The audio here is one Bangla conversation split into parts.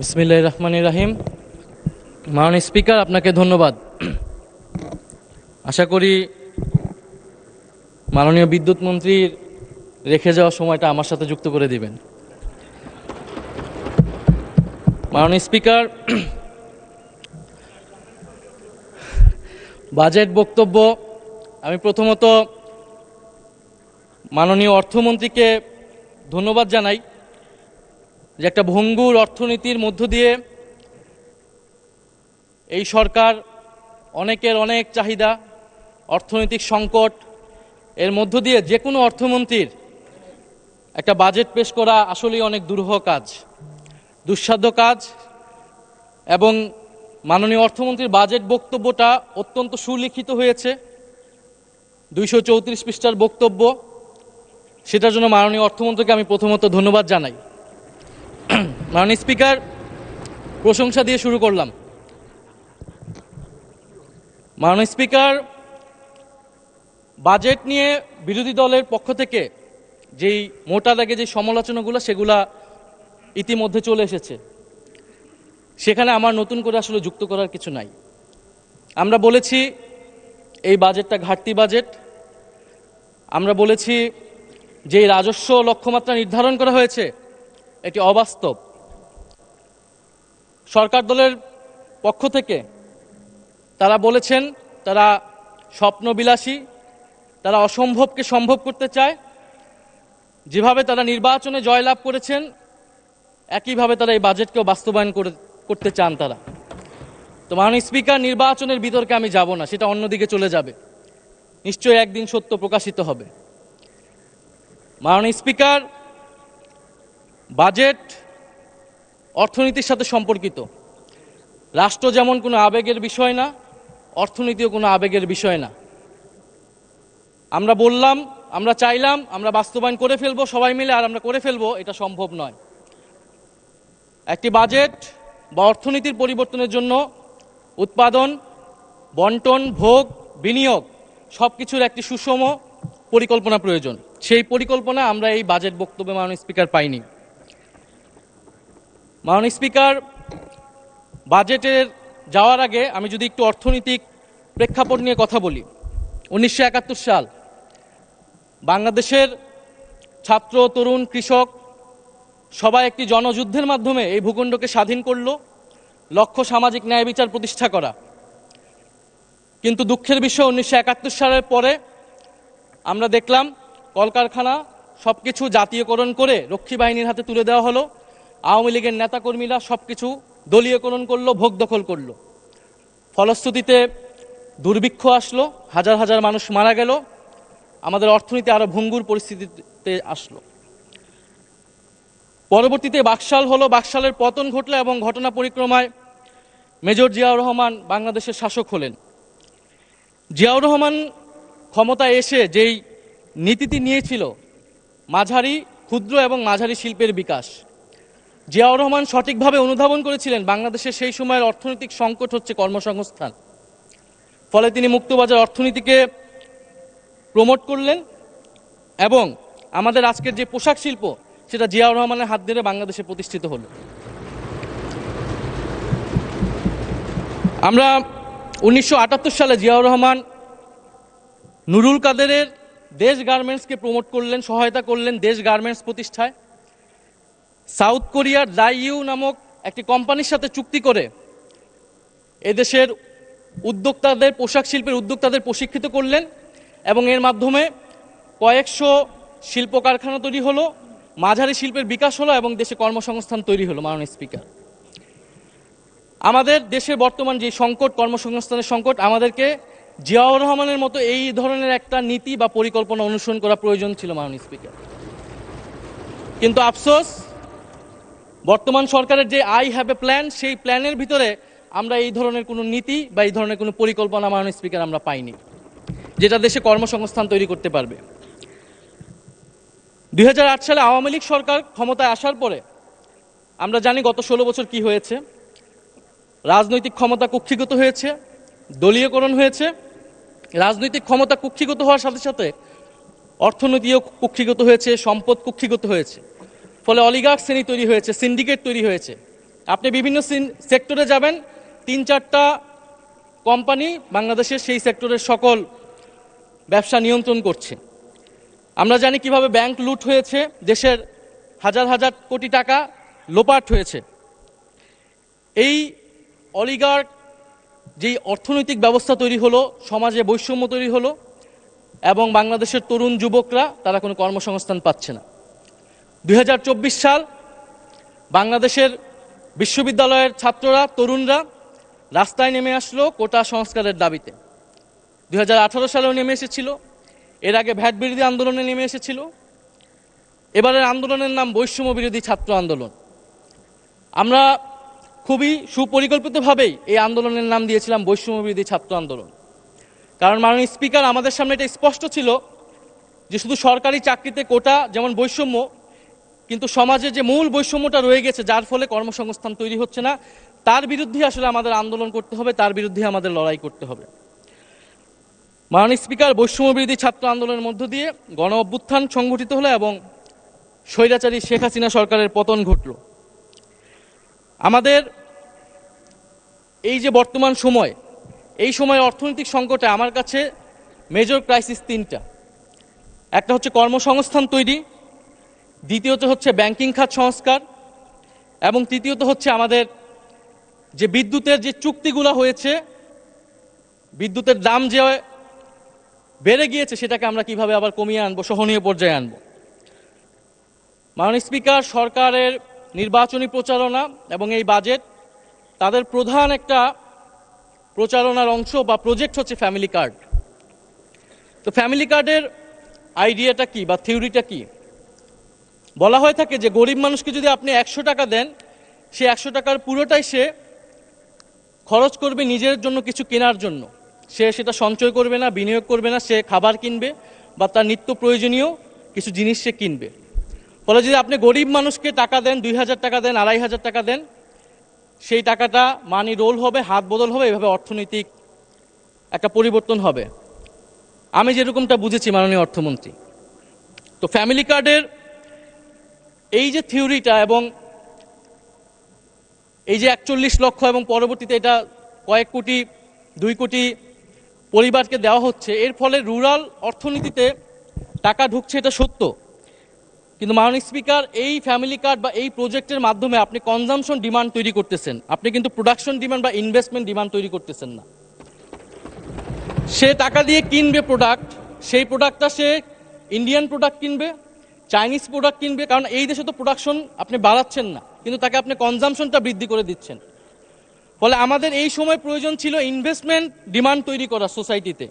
বিসমিল্লাহির রহমানির রহিম। মাননীয় স্পিকার, আপনাকে ধন্যবাদ। আশা করি মাননীয় বিদ্যুৎ মন্ত্রীর রেখে যাওয়া সময়টা আমার সাথে যুক্ত করে দিবেন। মাননীয় স্পিকার, বাজেট বক্তব্য আমি প্রথমত মাননীয় অর্থমন্ত্রীকে ধন্যবাদ জানাই যে একটা ভঙ্গুর অর্থনীতির মধ্য দিয়ে এই সরকার অনেকের অনেক চাহিদা, অর্থনৈতিক সংকট এর মধ্য দিয়ে যে কোনো অর্থমন্ত্রীর একটা বাজেট পেশ করা আসলেই অনেক দুরূহ কাজ, দুঃসাধ্য কাজ। এবং মাননীয় অর্থমন্ত্রীর বাজেট বক্তব্যটা অত্যন্ত সুলিখিত হয়েছে, 234 পৃষ্ঠার বক্তব্য। সেটার জন্য মাননীয় অর্থমন্ত্রীকে আমি প্রথমত ধন্যবাদ জানাই। মাননীয় স্পিকার, প্রশংসা দিয়ে শুরু করলাম। মাননীয় স্পিকার, বাজেট নিয়ে বিরোধী দলের পক্ষ থেকে যেই মোটা দাগে যে সমালোচনাগুলো সেগুলা ইতিমধ্যে চলে এসেছে, সেখানে আমার নতুন করে আসলে যুক্ত করার কিছু নাই। আমরা বলেছি এই বাজেটটা ঘাটতি বাজেট। আমরা বলেছি যে রাজস্ব লক্ষ্যমাত্রা নির্ধারণ করা হয়েছে এটি অবাস্তব। সরকার দলের পক্ষ থেকে তারা বলেছেন তারা স্বপ্নবিলাসী, তারা অসম্ভবকে সম্ভব করতে চায়। যেভাবে তারা নির্বাচনে জয়লাভ করেছেন একইভাবে তারা এই বাজেটকেও বাস্তবায়ন করতে চান তারা। তো মাননীয় স্পিকার, নির্বাচনের বিতর্কে আমি যাব না, সেটা অন্যদিকে চলে যাবে, নিশ্চয়ই একদিন সত্য প্রকাশিত হবে। মাননীয় স্পিকার, বাজেট অর্থনীতির সাথে সম্পর্কিত। রাষ্ট্র যেমন কোনো আবেগের বিষয় না, অর্থনীতিও কোনো আবেগের বিষয় না। আমরা বললাম, আমরা চাইলাম, আমরা বাস্তবায়ন করে ফেলবো সবাই মিলে, আর আমরা করে ফেলবো, এটা সম্ভব নয়। একটি বাজেট বা অর্থনীতির পরিবর্তনের জন্য উৎপাদন, বন্টন, ভোগ, বিনিয়োগ সব কিছুর একটি সুষম পরিকল্পনা প্রয়োজন। সেই পরিকল্পনা আমরা এই বাজেট বক্তব্যে মাননীয় স্পিকার পাইনি। মাননীয় স্পিকার, বাজেটের যাওয়ার আগে আমি যদি একটু অর্থনৈতিক প্রেক্ষাপট নিয়ে কথা বলি। 1971 সাল বাংলাদেশের ছাত্র, তরুণ, কৃষক সবাই একটি জনযুদ্ধের মাধ্যমে এই ভূখণ্ডকে স্বাধীন করল, লক্ষ্য সামাজিক ন্যায় বিচার প্রতিষ্ঠা করা। কিন্তু দুঃখের বিষয়, 1971 সালের পরে আমরা দেখলাম কলকারখানা সব কিছু জাতীয়করণ করে রক্ষী বাহিনীর হাতে তুলে দেওয়া হলো। আওয়ামী লীগের নেতাকর্মীরা সব কিছু দলীয়করণ করলো, ভোগ দখল করলো। ফলশ্রুতিতে দুর্ভিক্ষ আসলো, হাজার হাজার মানুষ মারা গেল, আমাদের অর্থনীতি আরো ভঙ্গুর পরিস্থিতিতে আসলো। পরবর্তীতে বাকশাল হলো, বাকশালের পতন ঘটলো এবং ঘটনা পরিক্রমায় মেজর জিয়াউর রহমান বাংলাদেশের শাসক হলেন। জিয়াউর রহমান ক্ষমতায় এসে যেই নীতিটি নিয়েছিল মাঝারি, ক্ষুদ্র এবং মাঝারি শিল্পের বিকাশ, জিয়াউর রহমান সঠিকভাবে অনুধাবন করেছিলেন বাংলাদেশের সেই সময়ের অর্থনৈতিক সংকট হচ্ছে কর্মসংস্থান। ফলে তিনি মুক্তবাজার অর্থনীতিকে প্রমোট করলেন এবং আমাদের আজকের যে পোশাক শিল্প সেটা জিয়াউর রহমানের হাত ধরে বাংলাদেশে প্রতিষ্ঠিত হলো। আমরা 1978 সালে জিয়াউর রহমান নুরুল কাদেরের দেশ গার্মেন্টসকে প্রমোট করলেন, সহায়তা করলেন দেশ গার্মেন্টস প্রতিষ্ঠায়। সাউথ কোরিয়ার দাইইউ নামক একটি কোম্পানির সাথে চুক্তি করে এদেশের উদ্যোক্তাদের, পোশাক শিল্পের উদ্যোক্তাদের প্রশিক্ষিত করলেন এবং এর মাধ্যমে কয়েকশো শিল্প কারখানা তৈরি হলো, মাঝারি শিল্পের বিকাশ হলো এবং দেশে কর্মসংস্থান তৈরি হলো। মাননীয় স্পিকার, আমাদের দেশের বর্তমান যে সংকট, কর্মসংস্থানের সংকট, আমাদেরকে জিয়াউর রহমানের মতো এই ধরনের একটা নীতি বা পরিকল্পনা অনুসরণ করা প্রয়োজন ছিল মাননীয় স্পিকার। কিন্তু আফসোস, বর্তমান সরকারের যে আই হ্যাভ এ প্ল্যান, সেই প্ল্যানের ভিতরে আমরা এই ধরনের কোনো নীতি বা এই ধরনের কোনো পরিকল্পনা মাননীয় স্পিকার আমরা পাইনি, যেটা দেশে কর্মসংস্থান তৈরি করতে পারবে। 2008 সালে আওয়ামী লীগ সরকার ক্ষমতায় আসার পরে আমরা জানি গত 16 বছর কি হয়েছে। রাজনৈতিক ক্ষমতা কুক্ষিগত হয়েছে, দলীয়করণ হয়েছে। রাজনৈতিক ক্ষমতা কুক্ষিগত হওয়ার সাথে সাথে অর্থনীতিও কুক্ষিগত হয়েছে, সম্পদ কুক্ষিগত হয়েছে। ফলে অলিগার্ক শ্রেণী তৈরি হয়েছে, সিন্ডিকেট তৈরি হয়েছে, আপনি বিভিন্ন সেক্টরে যাবেন, 3-4টা কোম্পানি বাংলাদেশের সেই সেক্টরের সকল ব্যবসা নিয়ন্ত্রণ করছে। আমরা জানি কিভাবে ব্যাংক লুট হয়েছে, দেশের হাজার হাজার কোটি টাকা লোপাট হয়েছে। এই অলিগার্ক যেই অর্থনৈতিক ব্যবস্থা তৈরি হলো, সমাজে বৈষম্য তৈরি হলো এবং বাংলাদেশের তরুণ যুবকরা তারা কোনো কর্মসংস্থান পাচ্ছে না। 2024 সাল, বাংলাদেশের বিশ্ববিদ্যালয়ের ছাত্ররা, তরুণরা রাস্তায় নেমে আসলো কোটা সংস্কারের দাবিতে। 2018 সালেও নেমে এসেছিল, এর আগে ভ্যাট বিরোধী আন্দোলনে নেমে এসেছিল। এবারের আন্দোলনের নাম বৈষম্য বিরোধী ছাত্র আন্দোলন। আমরা খুবই সুপরিকল্পিতভাবেই এই আন্দোলনের নাম দিয়েছিলাম বৈষম্য বিরোধী ছাত্র আন্দোলন, কারণ মাননীয় স্পিকার, আমাদের সামনে এটা স্পষ্ট ছিল যে শুধু সরকারি চাকরিতে কোটা যেমন বৈষম্য, কিন্তু সমাজে যে মূল বৈষম্যটা রয়ে গেছে, যার ফলে কর্মসংস্থান তৈরি হচ্ছে না, তার বিরুদ্ধে আসলে আমাদের আন্দোলন করতে হবে, তার বিরুদ্ধে আমাদের লড়াই করতে হবে। মাননীয় স্পিকার, বৈষম্য বিরোধী ছাত্র আন্দোলনের মধ্য দিয়ে গণ অভ্যুত্থান সংগঠিত হলো এবং স্বৈরাচারী শেখ হাসিনা সরকারের পতন ঘটল। আমাদের এই যে বর্তমান সময়, এই সময় অর্থনৈতিক সংকটে আমার কাছে মেজর ক্রাইসিস 3টা। একটা হচ্ছে কর্মসংস্থান তৈরি, দ্বিতীয়ত হচ্ছে ব্যাংকিং খাত সংস্কার এবং তৃতীয়ত হচ্ছে আমাদের যে বিদ্যুতের যে চুক্তিগুলো হয়েছে, বিদ্যুতের দাম যে বেড়ে গিয়েছে সেটাকে আমরা কিভাবে আবার কমিয়ে আনবো, সহনীয় পর্যায়ে আনবো। মাননীয় স্পিকার, সরকারের নির্বাচনী প্রচারণা এবং এই বাজেট, তাদের প্রধান একটা প্রচারণার অংশ বা প্রজেক্ট হচ্ছে ফ্যামিলি কার্ড। তো ফ্যামিলি কার্ডের আইডিয়াটা কি বা থিওরিটা কি? বলা হয়ে থাকে যে গরিব মানুষকে যদি আপনি 100 টাকা দেন, সে 100 টাকার পুরোটাই সে খরচ করবে নিজের জন্য কিছু কেনার জন্য। সে সেটা সঞ্চয় করবে না, বিনিয়োগ করবে না, সে খাবার কিনবে বা তার নিত্য প্রয়োজনীয় কিছু জিনিস সে কিনবে। ফলে যদি আপনি গরিব মানুষকে টাকা দেন, 2000 টাকা দেন, 2500 টাকা দেন, সেই টাকাটা মানি রোল হবে, হাত বদল হবে, এভাবে অর্থনৈতিক একটা পরিবর্তন হবে। আমি যেরকমটা বুঝেছি মাননীয় অর্থমন্ত্রী। তো ফ্যামিলি কার্ডের এই যে থিওরিটা এবং এই যে 41 লক্ষ এবং পরবর্তীতে এটা কয়েক কোটি, 2 কোটি পরিবারকে দেওয়া হচ্ছে, এর ফলে রুরাল অর্থনীতিতে টাকা ঢুকছে, এটা সত্য। কিন্তু মাননীয় স্পিকার, এই ফ্যামিলি কার্ড বা এই প্রজেক্টের মাধ্যমে আপনি কনজামশন ডিমান্ড তৈরি করতেছেন, আপনি কিন্তু প্রোডাকশন ডিমান্ড বা ইনভেস্টমেন্ট ডিমান্ড তৈরি করতেছেন না। সে টাকা দিয়ে কিনবে প্রোডাক্ট, সেই প্রোডাক্টটা সে ইন্ডিয়ান প্রোডাক্ট কিনবে, চাইনিজ প্রোডাক্ট কিনবে, কারণ এই দেশে তো প্রোডাকশন আপনি বাড়াচ্ছেন না, কিন্তু তাকে আপনি কনজামশনটা বৃদ্ধি করে দিচ্ছেন। ফলে আমাদের এই সময় প্রয়োজন ছিল ইনভেস্টমেন্ট ডিমান্ড তৈরি করা, সোসাইটিতে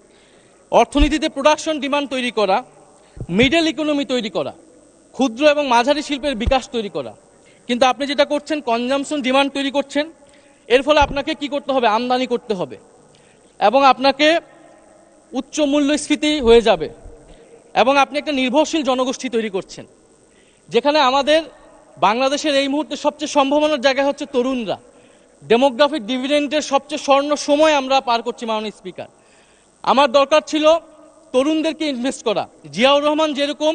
অর্থনীতিতে প্রোডাকশন ডিমান্ড তৈরি করা, মিডল ইকোনমি তৈরি করা, ক্ষুদ্র এবং মাঝারি শিল্পের বিকাশ তৈরি করা। কিন্তু আপনি যেটা করছেন, কনজামশন ডিমান্ড তৈরি করছেন। এর ফলে আপনাকে কি করতে হবে? আমদানি করতে হবে এবং আপনাকে উচ্চ মূল্যস্ফীতি হয়ে যাবে এবং আপনি একটা নির্ভরশীল জনগোষ্ঠী তৈরি করছেন, যেখানে আমাদের বাংলাদেশের এই মুহূর্তে সবচেয়ে সম্ভাবনার জায়গা হচ্ছে তরুণরা। ডেমোগ্রাফিক ডিভিডেন্ডের সবচেয়ে স্বর্ণ সময় আমরা পার করছি মাননীয় স্পিকার। আমার দরকার ছিল তরুণদেরকে ইনভেস্ট করা। জিয়াউর রহমান যেরকম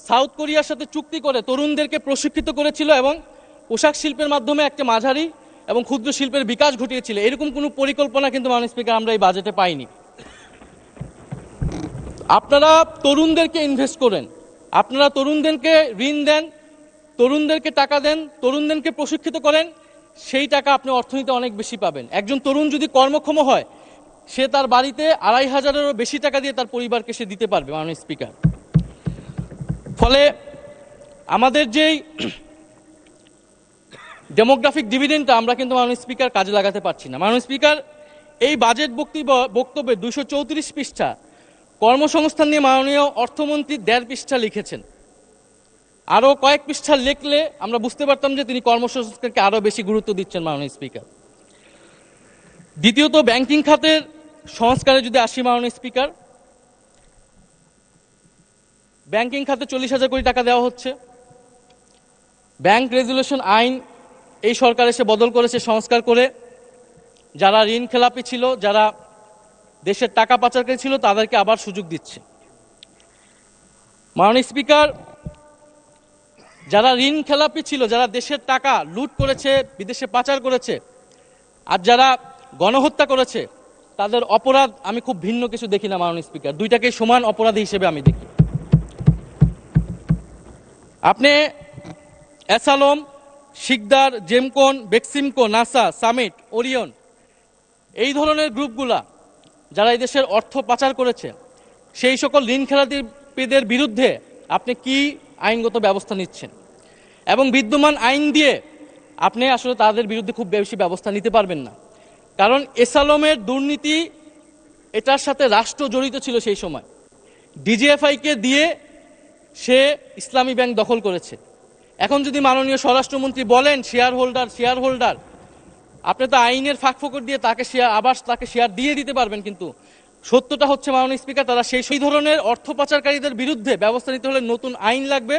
সাউথ কোরিয়ার সাথে চুক্তি করে তরুণদেরকে প্রশিক্ষিত করেছিল এবং পোশাক শিল্পের মাধ্যমে একটা মাঝারি এবং ক্ষুদ্র শিল্পের বিকাশ ঘটিয়েছিল, এরকম কোনো পরিকল্পনা কিন্তু মাননীয় স্পিকার আমরা এই বাজেটে পাইনি। আপনারা তরুণদেরকে ইনভেস্ট করেন, আপনারা তরুণদেরকে ঋণ দেন, তরুণদেরকে টাকা দেন, তরুণদেরকে প্রশিক্ষিত করেন, সেই টাকা আপনি অর্থনীতিতে অনেক বেশি পাবেন। একজন তরুণ যদি কর্মক্ষম হয়, সে তার বাড়িতে 2500-এরও বেশি টাকা দিয়ে তার পরিবারকে সে দিতে পারবে মাননীয় স্পিকার। ফলে আমাদের যেই ডেমোগ্রাফিক ডিভিডেন্ডটা আমরা কিন্তু মাননীয় স্পিকার কাজে লাগাতে পারছি না। মাননীয় স্পিকার, এই বাজেট বক্তব্যে 234 পৃষ্ঠা কর্মসংস্থান নিয়ে মাননীয় অর্থমন্ত্রী 1.5 পৃষ্ঠা লিখেছেন। আরও কয়েক পৃষ্ঠা লিখলে আমরা বুঝতে পারতাম যে তিনি কর্মসংস্থানকে আরও বেশি গুরুত্ব দিচ্ছেন মাননীয় স্পিকার। দ্বিতীয়ত, ব্যাংকিং খাতের সংস্কারে যদি আসি মাননীয় স্পিকার, ব্যাংকিং খাতে 40,000 কোটি টাকা দেওয়া হচ্ছে। ব্যাংক রেজুলেশন আইন এই সরকার এসে বদল করেছে, সংস্কার করে যারা ঋণ খেলাপি ছিল, যারা দেশের টাকা পাচারকারী ছিল, তাদেরকে আবার সুযোগ দিচ্ছে। মাননীয় স্পিকার, যারা ঋণ খেলাপি ছিল, যারা দেশের টাকা লুট করেছে, বিদেশে পাচার করেছে, আর যারা গণহত্যা করেছে, তাদের অপরাধ আমি খুব ভিন্ন কিছু দেখি না মাননীয় স্পিকার। দুইটাকে সমান অপরাধী হিসেবে আমি দেখি। আপনি অ্যাসালম, শিকদার, জেমকন, বেক্সিমকো, নাসা, সামিট, ওরিয়ন, এই ধরনের গ্রুপগুলা যারা এই দেশের অর্থ পাচার করেছে, সেই সকল ঋণ খেলাপিদের বিরুদ্ধে আপনি কি আইনগত ব্যবস্থা নিচ্ছেন? এবং বিদ্যমান আইন দিয়ে আপনি আসলে তাদের বিরুদ্ধে খুব বেশি ব্যবস্থা নিতে পারবেন না। কারণ এসালমের দুর্নীতি, এটার সাথে রাষ্ট্র জড়িত ছিল সেই সময়। ডিজিএফআইকে দিয়ে সে ইসলামী ব্যাংক দখল করেছে। এখন যদি মাননীয় স্বরাষ্ট্রমন্ত্রী বলেন শেয়ার হোল্ডার, আপনি তো আইনের ফাঁকফোকর দিয়ে তাকে শেয়ার দিয়ে দিতে পারবেন, কিন্তু সত্যটা হচ্ছে মাননীয় স্পিকার, তারা সেই ধরনের অর্থ পাচারকারীদের বিরুদ্ধে ব্যবস্থা নিতে হলে নতুন আইন লাগবে,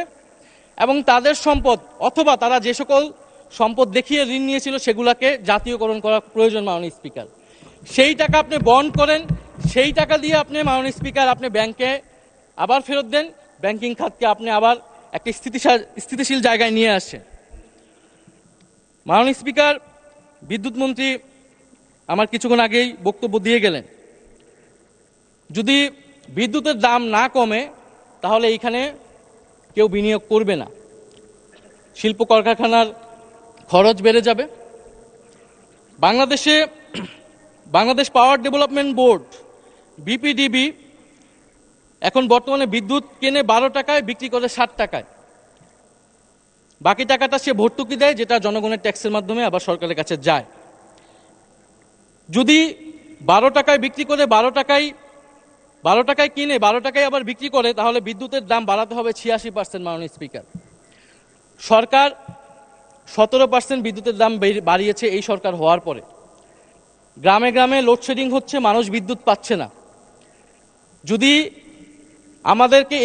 এবং তাদের সম্পদ অথবা তারা যে সকল সম্পদ দেখিয়ে ঋণ নিয়েছিল সেগুলোকে জাতীয়করণ করা প্রয়োজন মাননীয় স্পিকার। সেই টাকা আপনি বন্ড করেন, সেই টাকা দিয়ে আপনি মাননীয় স্পিকার আপনি ব্যাংকে আবার ফেরত দেন, ব্যাংকিং খাতকে আপনি আবার একটা স্থিতিশীল জায়গায় নিয়ে আসেন। মাননীয় স্পিকার, বিদ্যুৎ মন্ত্রী আমার কিছুক্ষণ আগেই বক্তব্য দিয়ে গেলেন। যদি বিদ্যুতের দাম না কমে তাহলে এইখানে কেউ বিনিয়োগ করবে না, শিল্প কলকারখানার খরচ বেড়ে যাবে। Bangladesh power development board BPDB এখন বর্তমানে বিদ্যুৎ কেনে 12 টাকায়, বিক্রি করে 60 টাকায়। বাকি টাকাটা সে ভর্তুকি দেয়, যেটা জনগণের ট্যাক্সের মাধ্যমে আবার সরকারের কাছে যায়। যদি 12 টাকায় বিক্রি করে 12 টাকায় কিনে 12 টাকায় আবার বিক্রি করে, তাহলে বিদ্যুতের দাম বাড়াতে হবে 86%। মাননীয় স্পিকার, সরকার 17% বিদ্যুতের দাম বাড়িয়েছে এই সরকার হওয়ার পরে। গ্রামে গ্রামে লোডশেডিং হচ্ছে, মানুষ বিদ্যুৎ পাচ্ছে না। যদি আমাদেরকে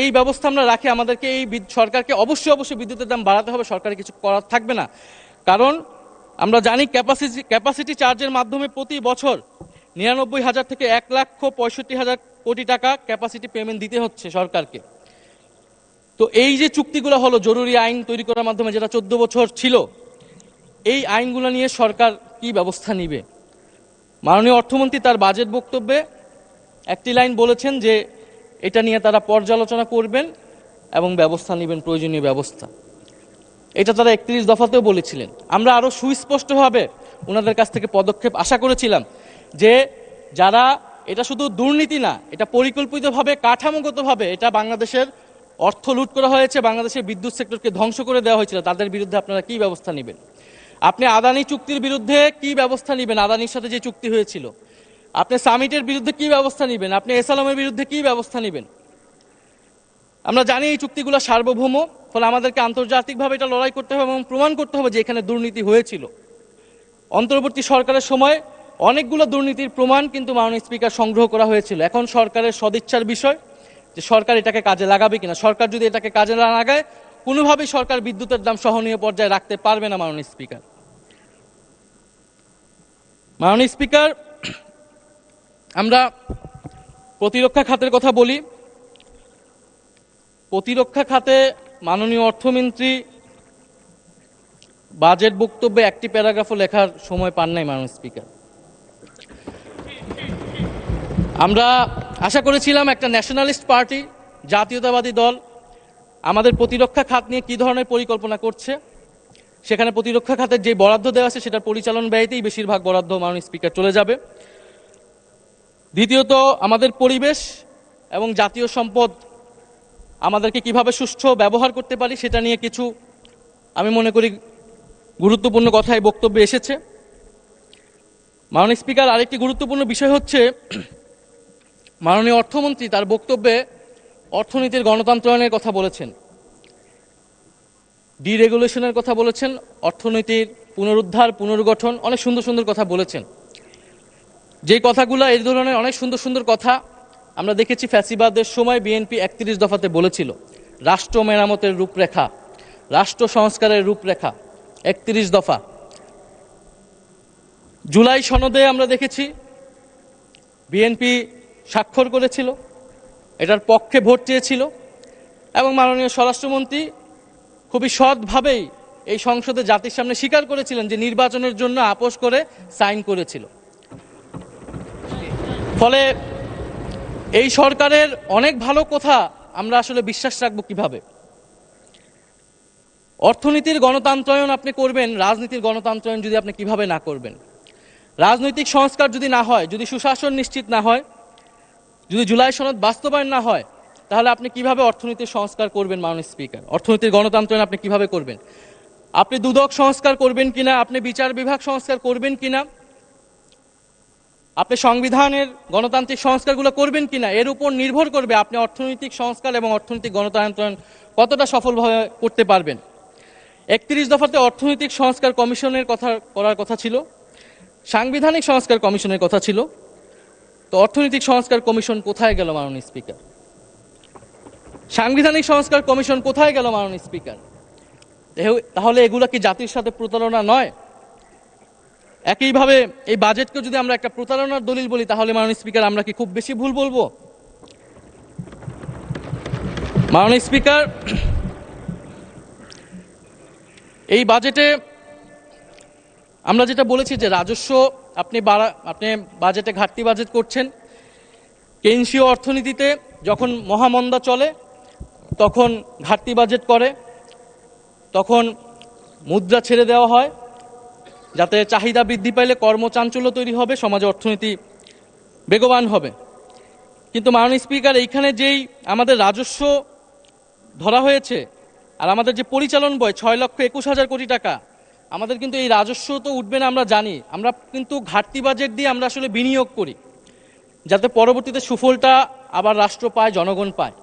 এই ব্যবস্থা আমরা রাখি, আমাদেরকে সরকারকে অবশ্যই বিদ্যুতের দাম বাড়াতে হবে, সরকারের কিছু করার থাকবে না। কারণ আমরা জানি ক্যাপাসিটি চার্জের মাধ্যমে প্রতি বছর 99,000 থেকে 1,65,000 কোটি টাকা ক্যাপাসিটি পেমেন্ট দিতে হচ্ছে সরকারকে। তো এই যে চুক্তিগুলো হলো জরুরি আইন তৈরি করার মাধ্যমে, যেটা 14 বছর ছিল, এই আইনগুলো নিয়ে সরকার কি ব্যবস্থা নিবে? মাননীয় অর্থমন্ত্রী তার বাজেট বক্তব্যে একটি লাইন বলেছেন যে এটা নিয়ে তারা পর্যালোচনা করবেন এবং ব্যবস্থা নেবেন, প্রয়োজনীয় ব্যবস্থা। এটা তারা 31 দফাতেও বলেছিলেন। আমরা আরও সুস্পষ্টভাবে ওনাদের কাছ থেকে পদক্ষেপ আশা করেছিলাম, যে যারা, এটা শুধু দুর্নীতি না, এটা পরিকল্পিতভাবে কাঠামোগতভাবে এটা বাংলাদেশের অর্থ লুট করা হয়েছে, বাংলাদেশের বিদ্যুৎ সেক্টরকে ধ্বংস করে দেওয়া হয়েছিল, তাদের বিরুদ্ধে আপনারা কি ব্যবস্থা নেবেন? আপনি আদানি চুক্তির বিরুদ্ধে কি ব্যবস্থা নেবেন? আদানির সাথে যে চুক্তি হয়েছিল, আপনি সামিটের বিরুদ্ধে কি ব্যবস্থা নেবেন? আপনি এসালামের বিরুদ্ধে কি ব্যবস্থা নেবেন? আমরা জানি এই চুক্তিগুলো সার্বভৌম, ফলে আমাদেরকে আন্তর্জাতিকভাবে এটা লড়াই করতে হবে এবং প্রমাণ করতে হবে যে এখানে দুর্নীতি হয়েছিল। অন্তর্বর্তী সরকারের সময় অনেকগুলো দুর্নীতির প্রমাণ কিন্তু মাননীয় স্পিকার সংগ্রহ করা হয়েছিল। এখন সরকারের সদিচ্ছার বিষয় যে সরকার এটাকে কাজে লাগাবে কিনা। সরকার যদি এটাকে কাজে না লাগায়, কোনোভাবেই সরকার বিদ্যুতের দাম সহনীয় পর্যায়ে রাখতে পারবে না। মাননীয় স্পিকার, আমরা প্রতিরক্ষা খাতের কথা বলি। প্রতিরক্ষা খাতে মাননীয় অর্থমন্ত্রী বাজেট বক্তব্যে একটি প্যারাগ্রাফও লেখার সময় পান নাই। মাননীয় স্পিকার, আমরা আশা করেছিলাম একটা ন্যাশনালিস্ট পার্টি, জাতীয়তাবাদী দল আমাদের প্রতিরক্ষা খাত নিয়ে কী ধরনের পরিকল্পনা করছে। সেখানে প্রতিরক্ষা খাতের যে বরাদ্দ দেওয়া আছে সেটার পরিচালন ব্যয়তেই বেশিরভাগ বরাদ্দ মাননীয় স্পিকার চলে যাবে। দ্বিতীয়ত, আমাদের পরিবেশ এবং জাতীয় সম্পদ আমাদেরকে কিভাবে সুষ্ঠু ব্যবহার করতে পারি সেটা নিয়ে কিছু আমি মনে করি গুরুত্বপূর্ণ কথা এই বক্তব্যে এসেছে। মাননীয় স্পিকার, আরেকটি গুরুত্বপূর্ণ বিষয় হচ্ছে মাননীয় অর্থমন্ত্রী তার বক্তব্যে অর্থনীতির গণতন্ত্রায়নের কথা বলেছেন, ডিরেগুলেশনের কথা বলেছেন, অর্থনীতির পুনরুদ্ধার, পুনর্গঠন, অনেক সুন্দর সুন্দর কথা বলেছেন। যেই কথাগুলো, এই ধরনের অনেক সুন্দর সুন্দর কথা আমরা দেখেছি ফ্যাসিবাদের সময় বিএনপি 31 দফাতে বলেছিল। রাষ্ট্র মেরামতের রূপরেখা, রাষ্ট্র সংস্কারের রূপরেখা, 31 দফা। জুলাই সনদে আমরা দেখেছি বিএনপি স্বাক্ষর করেছিল, এটার পক্ষে ভোট চেয়েছিল, এবং মাননীয় স্বরাষ্ট্রমন্ত্রী খুবই সৎভাবেই এই সংসদে জাতির সামনে স্বীকার করেছিলেন যে নির্বাচনের জন্য আপোষ করে সাইন করেছিল। ফলে এই সরকারের অনেক ভালো কথা আমরা আসলে বিশ্বাস রাখবো কিভাবে? অর্থনীতির গণতন্ত্রায়ন আপনি করবেন, রাজনীতির গণতন্ত্রায়ন যদি আপনি কিভাবে না করবেন? রাজনৈতিক সংস্কার যদি না হয়, যদি সুশাসন নিশ্চিত না হয়, যদি জুলাই সনদ বাস্তবায়ন না হয়, তাহলে আপনি কিভাবে অর্থনীতির সংস্কার করবেন মাননীয় স্পিকার? অর্থনীতির গণতন্ত্রায়ন আপনি কিভাবে করবেন? আপনি দুদক সংস্কার করবেন কিনা, আপনি বিচার বিভাগ সংস্কার করবেন কিনা, আপনি সংবিধানের গণতান্ত্রিক সংস্কারগুলো করবেন কিনা, এর উপর নির্ভর করবে আপনি অর্থনৈতিক সংস্কার এবং অর্থনৈতিক গণতন্ত্রায়ন কতটা সফলভাবে করতে পারবেন। 31 দফাতে অর্থনৈতিক সংস্কার কমিশনের কথা করার কথা ছিল, সাংবিধানিক সংস্কার কমিশনের কথা ছিল, তো অর্থনৈতিক সংস্কার কমিশন কোথায় গেল মাননীয় স্পিকার? সাংবিধানিক সংস্কার কমিশন কোথায় গেল মাননীয় স্পিকার? তাহলে এগুলা কি জাতির সাথে প্রতারণা নয়? একইভাবে এই বাজেটকে যদি আমরা একটা প্রতারণার দলিল বলি, তাহলে মাননীয় স্পিকার আমরা কি খুব বেশি ভুল বলবো? মাননীয় স্পিকার, এই বাজেটে আমরা যেটা বলেছি যে রাজস্ব আপনি বাজেটে ঘাটতি বাজেট করছেন। কেইনসীয় অর্থনীতিতে যখন মহামন্দা চলে তখন ঘাটতি বাজেট করে, তখন মুদ্রা ছেড়ে দেওয়া হয় যাতে চাহিদা বৃদ্ধি পাইলে কর্মচাঞ্চল্য তৈরি হবে, সমাজে অর্থনীতি বেগবান হবে। কিন্তু মাননীয় স্পিকার, এইখানে যেই আমাদের রাজস্ব ধরা হয়েছে আর আমাদের যে পরিচালন ব্যয় 6,21,000 কোটি টাকা, আমাদের কিন্তু এই রাজস্ব তো উঠবে না আমরা জানি, আমরা কিন্তু ঘাটতি বাজেট দিয়ে আমরা আসলে বিনিয়োগ করি যাতে পরবর্তীতে সুফলটা আবার রাষ্ট্র পায়, জনগণ পায়।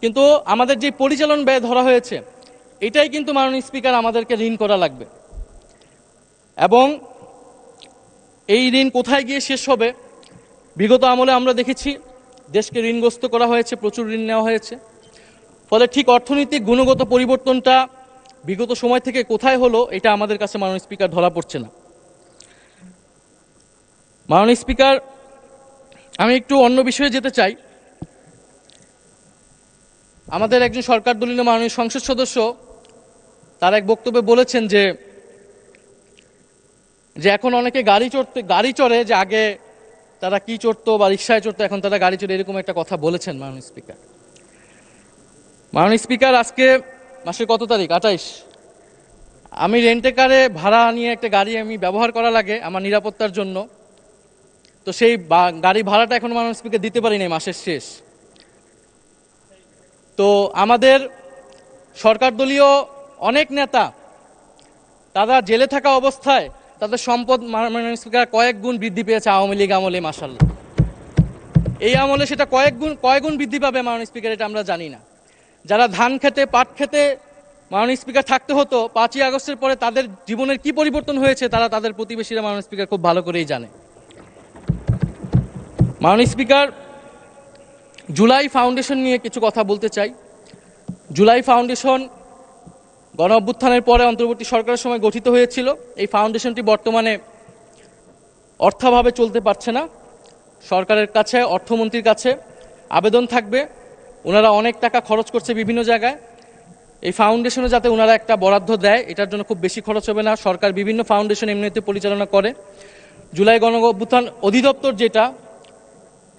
কিন্তু আমাদের যে পরিচালন ব্যয় ধরা হয়েছে, এটাই কিন্তু মাননীয় স্পিকার আমাদেরকে ঋণ করা লাগবে, এবং এই ঋণ কোথায় গিয়ে শেষ হবে? বিগত আমলে আমরা দেখেছি দেশকে ঋণগ্রস্ত করা হয়েছে, প্রচুর ঋণ নেওয়া হয়েছে। ফলে ঠিক অর্থনৈতিক গুণগত পরিবর্তনটা বিগত সময় থেকে কোথায় হলো, এটা আমাদের কাছে মাননীয় স্পিকার ধরা পড়ছে না। মাননীয় স্পিকার, আমি একটু অন্য বিষয়ে যেতে চাই। আমাদের একজন সরকার দলীয় মাননীয় সংসদ সদস্য তার এক বক্তব্যে বলেছেন যে এখন অনেকে গাড়ি চড়ে, যে আগে তারা কি চড়তো বা রিক্সায় চড়তো, এখন তারা গাড়ি চড়ে, এরকম একটা কথা বলেছেন মাননীয় স্পিকার। মাননীয় স্পিকার, আজকে মাসের কত তারিখ? 28। আমি রেন্টে কারে ভাড়া নিয়ে একটা গাড়ি আমি ব্যবহার করা লাগে আমার নিরাপত্তার জন্য, তো সেই গাড়ি ভাড়াটা এখন মাননীয় স্পিকার দিতে পারি নাই মাসের শেষ। তো আমাদের সরকার দলীয় অনেক নেতা তারা জেলে থাকা অবস্থায় তাদের সম্পদ মাননীয় স্পিকার কয়েক গুণ বৃদ্ধি পেয়েছে আওয়ামী লীগ আমলে, মাশাআল্লাহ। এই আমলে সেটা কয়েক গুণ বৃদ্ধি পাবে মাননীয় স্পিকার, এটা আমরা জানি না। যারা ধান খেতে, পাট খেতে মাননীয় স্পিকার থাকতে হতো, 5ই আগস্টের পরে তাদের জীবনের কি পরিবর্তন হয়েছে তারা তাদের প্রতিবেশীরা মাননীয় স্পিকার খুব ভালো করেই জানে। মাননীয় স্পিকার, জুলাই ফাউন্ডেশন নিয়ে কিছু কথা বলতে চাই। জুলাই ফাউন্ডেশন গণ অভ্যুত্থানের পরে অন্তর্বর্তী সরকারের সময় গঠিত হয়েছিল। এই ফাউন্ডেশনটি বর্তমানে অর্থাভাবে চলতে পারছে না। সরকারের কাছে, অর্থমন্ত্রীর কাছে আবেদন থাকবে, ওনারা অনেক টাকা খরচ করছে বিভিন্ন জায়গায়, এই ফাউন্ডেশনে যাতে ওনারা একটা বরাদ্দ দেয়, এটার জন্য খুব বেশি খরচ হবে না। সরকার বিভিন্ন ফাউন্ডেশন এমনিতে পরিচালনা করে। জুলাই গণ অভ্যুত্থান অধিদপ্তর যেটা,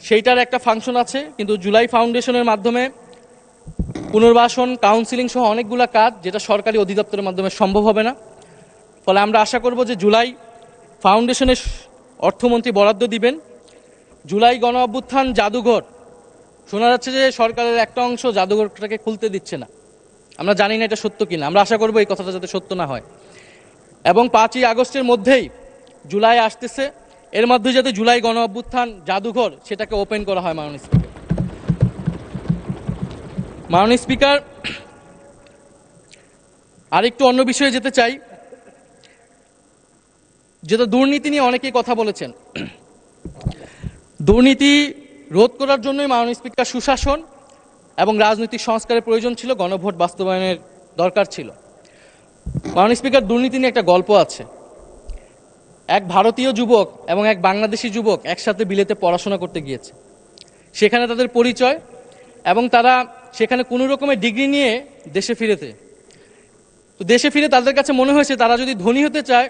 সেইটার একটা ফাংশন আছে, কিন্তু জুলাই ফাউন্ডেশনের মাধ্যমে পুনর্বাসন, কাউন্সিলিং সহ অনেকগুলো কাজ যেটা সরকারি অধিদপ্তরের মাধ্যমে সম্ভব হবে না। ফলে আমরা আশা করব যে জুলাই ফাউন্ডেশনের অর্থমন্ত্রী বরাদ্দ দিবেন। জুলাই গণ অভ্যুত্থান জাদুঘর, শোনা যাচ্ছে যে সরকারের একটা অংশ জাদুঘরটাকে খুলতে দিচ্ছে না, আমরা জানি না এটা সত্য কিনা, আমরা আশা করব এই কথাটা যাতে সত্য না হয়। এবং 5ই আগস্টের মধ্যেই জুলাই আসতেছে, এর মধ্যে যাতে জুলাই গণ অভ্যুত্থান জাদুঘর সেটাকে ওপেন করা হয়। মাননীয় স্পিকার, আরেকটু অন্য বিষয়ে যেতে চাই, যেটা দুর্নীতি নিয়ে অনেকেই কথা বলেছেন। দুর্নীতি রোধ করার জন্যই মাননীয় স্পিকার সুশাসন এবং রাজনৈতিক সংস্কারের প্রয়োজন ছিল, গণভোট বাস্তবায়নের দরকার ছিল। মাননীয় স্পিকার, দুর্নীতি নিয়ে একটা গল্প আছে। এক ভারতীয় যুবক এবং এক বাংলাদেশি যুবক একসাথে বিলেতে পড়াশোনা করতে গিয়েছে। সেখানে তাদের পরিচয় এবং তারা সেখানে কোনো রকমের ডিগ্রি নিয়ে দেশে ফিরেছে। তো দেশে ফিরে তাদের কাছে মনে হয়েছে তারা যদি ধনী হতে চায়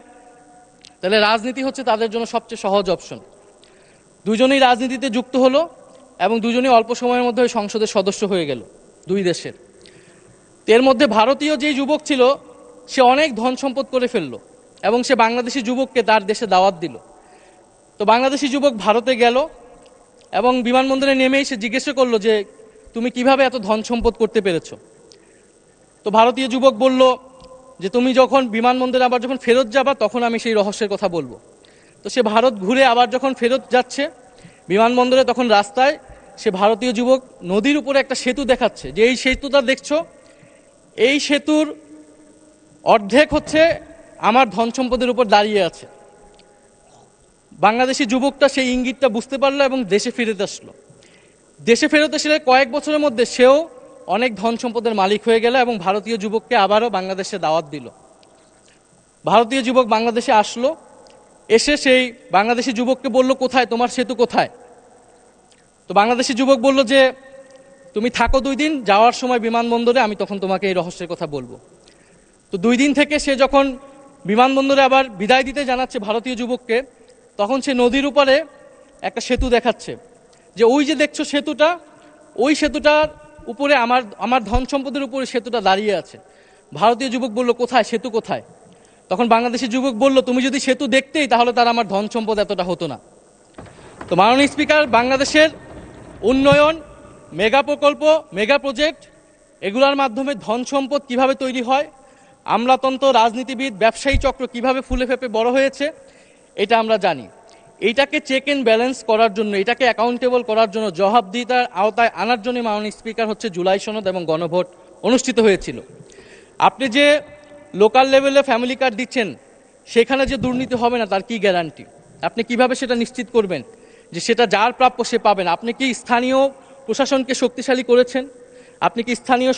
তাহলে রাজনীতি হচ্ছে তাদের জন্য সবচেয়ে সহজ অপশন। দুজনেই রাজনীতিতে যুক্ত হলো এবং দুজনেই অল্প সময়ের মধ্যে ওই সংসদের সদস্য হয়ে গেল দুই দেশের। এর মধ্যে ভারতীয় যে যুবক ছিল সে অনেক ধন সম্পদ করে ফেললো এবং সে বাংলাদেশি যুবককে তার দেশে দাওয়াত দিল। তো বাংলাদেশি যুবক ভারতে গেল এবং বিমানবন্দরে নেমেই সে জিজ্ঞেস করলো যে তুমি কিভাবে এত ধন সম্পদ করতে পেরেছো। তো ভারতীয় যুবক বলল যে তুমি যখন বিমানবন্দরে আবার যখন ফেরত যাবা তখন আমি সেই রহস্যের কথা বলবো। তো সে ভারত ঘুরে আবার যখন ফেরত যাচ্ছে বিমানবন্দরে, তখন রাস্তায় সে ভারতীয় যুবক নদীর উপরে একটা সেতু দেখাচ্ছে যে এই সেতুটা দেখছো, এই সেতুর অর্ধেক হচ্ছে আমার ধন সম্পদের উপর দাঁড়িয়ে আছে। বাংলাদেশি যুবকটা সেই ইঙ্গিতটা বুঝতে পারলো এবং দেশে ফিরতে আসলো। দেশে ফেরত এসে কয়েক বছরের মধ্যে সেও অনেক ধন সম্পদের মালিক হয়ে গেল এবং ভারতীয় যুবককে আবারও বাংলাদেশে দাওয়াত দিল। ভারতীয় যুবক বাংলাদেশে আসলো, এসে সেই বাংলাদেশি যুবককে বলল কোথায় তোমার সেতু কোথায়। তো বাংলাদেশি যুবক বলল যে তুমি থাকো 2 দিন, যাওয়ার সময় বিমানবন্দরে আমি তখন তোমাকে এই রহস্যের কথা বলবো। তো 2 দিন থেকে সে যখন বিমানবন্দরে আবার বিদায় দিতে জানাচ্ছে ভারতীয় যুবককে, তখন সে নদীর উপরে একটা সেতু দেখাচ্ছে যে ওই যে দেখছো সেতুটা, ওই সেতুটার উপরে আমার ধন সম্পদের উপরে সেতুটা দাঁড়িয়ে আছে। ভারতীয় যুবক বলল কোথায়, সেতু কোথায়? তখন বাংলাদেশি যুবক বলল তুমি যদি সেতু দেখতেই তাহলে তার আমার ধন সম্পদ এতটা হতো না। তো মাননীয় স্পিকার, বাংলাদেশের উন্নয়ন, মেগা প্রকল্প, মেগা প্রজেক্ট, এগুলোর মাধ্যমে ধন সম্পদ কিভাবে তৈরি হয়, আমলাতন্ত্র, রাজনীতিবিদ, ব্যবসায়ী চক্র কিভাবে ফুলে ফেপে বড় হয়েছে, এটা আমরা জানি। এইটাকে চেক অ্যান্ড ব্যালেন্স করার জন্য, এটাকে অ্যাকাউন্টেবল করার জন্য, জবাবদিহিতার আওতায় আনার জন্য মাননীয় স্পিকার হচ্ছে জুলাই সনদ এবং গণভোট অনুষ্ঠিত হয়েছিল। আপনি যে লোকাল লেভেলে ফ্যামিলি কার্ড দিচ্ছেন সেখানে যে দুর্নীতি হবে না তার কি গ্যারান্টি? আপনি কিভাবে সেটা নিশ্চিত করবেন যে সেটা যার প্রাপ্য সে পাবেন? আপনি কি স্থানীয় প্রশাসনকে শক্তিশালী করেছেন? আপনি কি স্থানীয়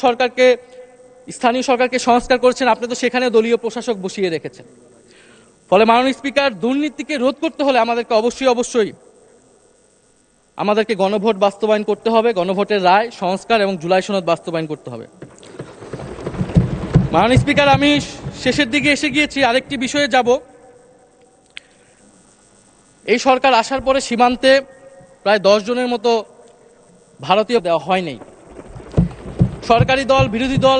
সরকারকে সংস্কার করেছেন? আপনি তো সেখানে দলীয় প্রশাসক বসিয়ে রেখেছেন। ফলে মাননীয় স্পিকার, দুর্নীতিকে রোধ করতে হলে আমাদেরকে অবশ্যই আমাদেরকে গণভোট বাস্তবায়ন করতে হবে, গণভোটের রায়, সংস্কার এবং জুলাই সনদ বাস্তবায়ন করতে হবে। মাননীয় স্পিকার, আমি শেষের দিকে এসে গিয়েছি, আরেকটি বিষয়ে যাব। এই সরকার আসার পরে সীমান্তে প্রায় 10 জনের মতো ভারতীয় দেওয়া হয়নি। সরকারি দল, বিরোধী দল,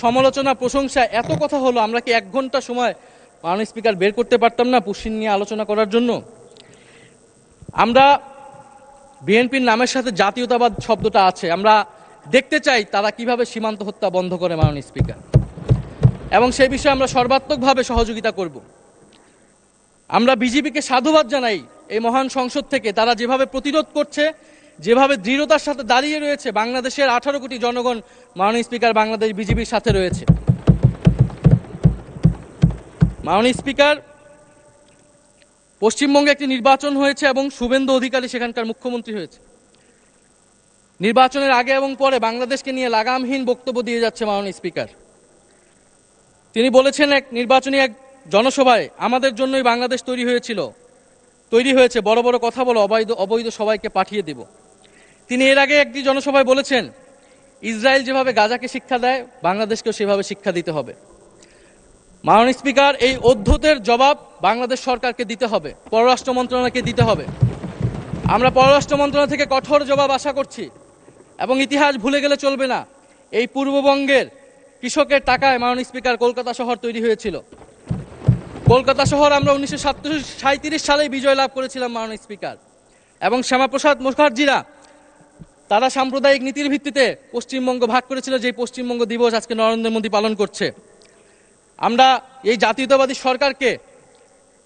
সমালোচনা, প্রশংসা, এত কথা হলো, আমরা কি 1 ঘন্টা সময় মাননীয় স্পিকার বের করতে পারতাম না পুশিন নিয়ে আলোচনা করার জন্য? আমরা বিএনপির নামের সাথে জাতীয়তাবাদ শব্দটা আছে, আমরা দেখতে চাই তারা কিভাবে সীমান্ত হত্যা বন্ধ করে মাননীয় স্পিকার, এবং সেই বিষয়ে আমরা সর্বাত্মকভাবে সহযোগিতা করব। আমরা বিজেপিকে সাধুবাদ জানাই এই মহান সংসদ থেকে, তারা যেভাবে প্রতিরোধ করছে, যেভাবে দৃঢ়তার সাথে দাঁড়িয়ে রয়েছে। বাংলাদেশের 18 কোটি জনগণ মাননীয় স্পিকার বাংলাদেশ বিজেপির সাথে রয়েছে। মাননীয় স্পিকার, পশ্চিমবঙ্গে একটি নির্বাচন হয়েছে এবং শুভেন্দু অধিকারী সেখানকার মুখ্যমন্ত্রী হয়েছে। নির্বাচনের আগে এবং পরে বাংলাদেশকে নিয়ে লাগামহীন বক্তব্য দিয়ে যাচ্ছে মাননীয় স্পিকার। তিনি বলেছেন নির্বাচনী এক জনসভায়, আমাদের জন্যই বাংলাদেশ তৈরি হয়েছে, বড় বড় কথা বলো, অবৈধ সবাইকে পাঠিয়ে দেব। তিনি এর আগে একটি জনসভায় বলেছেন ইসরায়েল যেভাবে গাজাকে শিক্ষা দেয় বাংলাদেশকেও সেভাবে শিক্ষা দিতে হবে। মাননীয় স্পিকার, এই অদ্ভুতের জবাব বাংলাদেশ সরকারকে দিতে হবে, পররাষ্ট্র মন্ত্রণালয়কে দিতে হবে। আমরা পররাষ্ট্র মন্ত্রণালয় থেকে কঠোর জবাব আশা করছি এবং ইতিহাস ভুলে গেলে চলবে না। এই পূর্ববঙ্গের কৃষকের টাকায় মাননীয় স্পিকার কলকাতা শহর তৈরি হয়েছিল। কলকাতা শহর আমরা 1937 সালে বিজয় লাভ করেছিলাম মাননীয় স্পিকার, এবং শ্যামাপ্রসাদ মুখার্জিরা তারা সাম্প্রদায়িক নীতির ভিত্তিতে পশ্চিমবঙ্গ ভাগ করেছিল, যে পশ্চিমবঙ্গ দিবস আজকে নরেন্দ্র মোদী পালন করছে। আমরা এই জাতীয়তাবাদী সরকারকে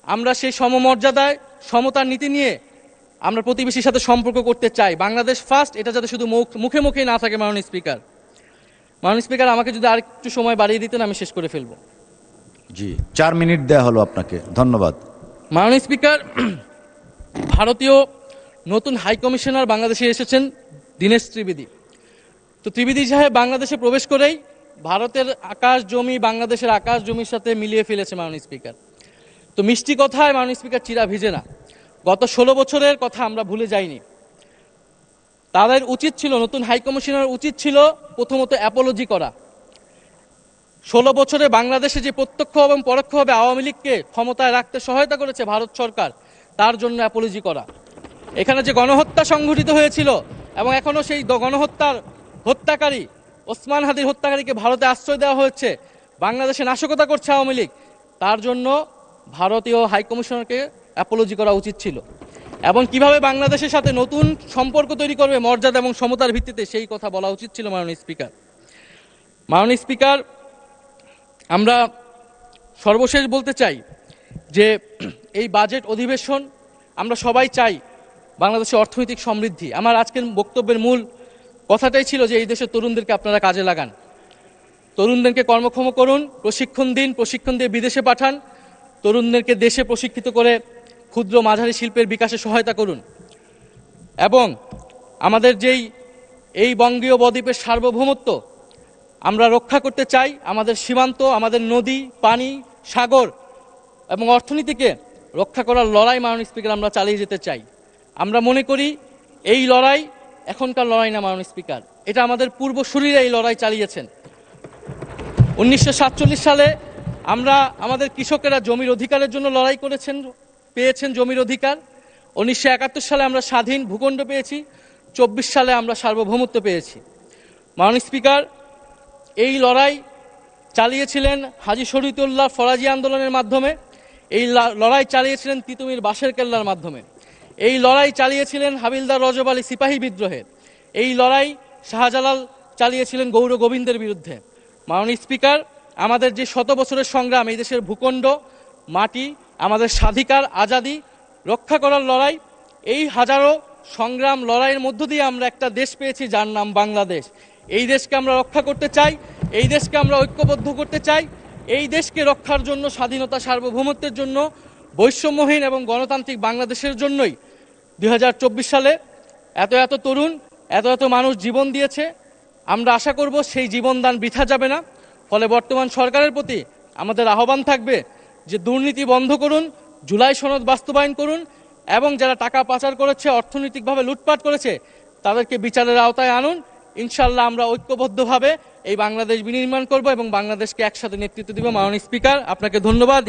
আমরা সেই সমমর্যাদায় সমতার নীতি নিয়ে আমরা প্রতিবেশীর সাথে সম্পর্ক করতে চাই। বাংলাদেশ ফার্স্ট, এটা যাতে শুধু মুখে মুখেই না থাকে। মাননীয় স্পিকার, আমাকে যদি আরেকটু সময় বাড়িয়ে দিতেন আমি শেষ করে ফেলবো। জি, 4 মিনিট দেওয়া হলো আপনাকে, ধন্যবাদ। মাননীয় স্পিকার, ভারতীয় নতুন হাই কমিশনার বাংলাদেশে এসেছেন দীনেশ ত্রিবেদী। তো ত্রিবেদী সাহেব বাংলাদেশে প্রবেশ করেই ভারতের আকাশ জমি বাংলাদেশের আকাশ জমির সাথে মিলিয়ে ফেলেছে মাননীয় স্পিকার। তো মিষ্টি কথায় মাননীয় স্পিকার চিরা ভিজে না। গত 16 বছরের কথা আমরা ভুলে যাইনি। তাদের উচিত ছিল, নতুন হাই কমিশনার উচিত ছিল প্রথমত অ্যাপোলজি করা। 16 বছরে বাংলাদেশে যে প্রত্যক্ষ এবং পরোক্ষভাবে আওয়ামী লীগকে ক্ষমতায় রাখতে সহায়তা করেছে ভারত সরকার, তার জন্য অ্যাপোলজি করা। এখানে যে গণহত্যা সংঘটিত হয়েছিল এবং এখনো সেই গণহত্যার হত্যাকারী ওসমান হাদির হত্যাকারীকে ভারতে আশ্রয় দেওয়া হয়েছে, বাংলাদেশে নাশকতা করছে আওয়ামী লীগ, তার জন্য ভারতীয় হাইকমিশনারকে অ্যাপোলজি করা উচিত ছিল। এবং কিভাবে বাংলাদেশের সাথে নতুন সম্পর্ক তৈরি করবে মর্যাদা এবং সমতার ভিত্তিতে, সেই কথা বলা উচিত ছিল মাননীয় স্পিকার। মাননীয় স্পিকার, আমরা সর্বশেষ বলতে চাই যে এই বাজেট অধিবেশন আমরা সবাই চাই বাংলাদেশের অর্থনৈতিক সমৃদ্ধি। আমার আজকের বক্তব্যের মূল কথাটাই ছিল যে এই দেশের তরুণদেরকে আপনারা কাজে লাগান, তরুণদেরকে কর্মক্ষম করুন, প্রশিক্ষণ দিন, প্রশিক্ষণ দিয়ে বিদেশে পাঠান, তরুণদেরকে দেশে প্রশিক্ষিত করে ক্ষুদ্র মাঝারি শিল্পের বিকাশে সহায়তা করুন। এবং আমাদের এই বঙ্গীয় বদ্বীপের সার্বভৌমত্ব আমরা রক্ষা করতে চাই। আমাদের সীমান্ত, আমাদের নদী, পানি, সাগর এবং অর্থনীতিকে রক্ষা করার লড়াই মাননীয় স্পিকার আমরা চালিয়ে যেতে চাই। আমরা মনে করি এই লড়াই এখনকার লড়াই না মাননীয় স্পিকার, এটা আমাদের পূর্বসূরীরা এই লড়াই চালিয়েছেন। 1947 সালে আমরা আমাদের কৃষকেরা জমির অধিকারের জন্য লড়াই করেছেন, পেয়েছেন জমির অধিকার। 1971 সালে আমরা স্বাধীন ভূখণ্ড পেয়েছি, 24 সালে আমরা সার্বভৌমত্ব পেয়েছি। মাননীয় স্পিকার, এই লড়াই চালিয়েছিলেন হাজী শরীয়তুল্লাহ ফরাজি আন্দোলনের মাধ্যমে, এই লড়াই চালিয়েছিলেন তিতুমির বাঁশের কেল্লার মাধ্যমে, এই লড়াই চালিয়েছিলেন হাবিলদার রজব আলী সিপাহী বিদ্রোহের, এই লড়াই শাহজালাল চালিয়েছিলেন গৌর গোবিন্দের বিরুদ্ধে। মাননীয় স্পিকার, আমাদের যে 100 বছরের সংগ্রাম, এই দেশের ভূখণ্ড, মাটি, আমাদের স্বাধিকার, আজাদি রক্ষা করার লড়াই, এই হাজারো সংগ্রাম লড়াইয়ের মধ্য দিয়ে আমরা একটা দেশ পেয়েছি যার নাম বাংলাদেশ। এই দেশকে আমরা রক্ষা করতে চাই, এই দেশকে আমরা ঐক্যবদ্ধ করতে চাই। এই দেশকে রক্ষার জন্য, স্বাধীনতা সার্বভৌমত্বের জন্য, বৈষম্যহীন এবং গণতান্ত্রিক বাংলাদেশের জন্যই 2024 সালে এত তরুণ, এত মানুষ জীবন দিয়েছে। আমরা আশা করব সেই জীবনদান বৃথা যাবে না। ফলে বর্তমান সরকারের প্রতি আমাদের আহ্বান থাকবে যে দুর্নীতি বন্ধ করুন, জুলাই সনদ বাস্তবায়ন করুন এবং যারা টাকা পাচার করেছে, অর্থনৈতিকভাবে লুটপাট করেছে, তাদেরকে বিচারের আওতায় আনুন। ইনশাল্লাহ আমরা ঐক্যবদ্ধভাবে এই বাংলাদেশ বিনির্মাণ করব এবং বাংলাদেশকে একসাথে নেতৃত্ব দিব। মাননীয় স্পিকার, আপনাকে ধন্যবাদ।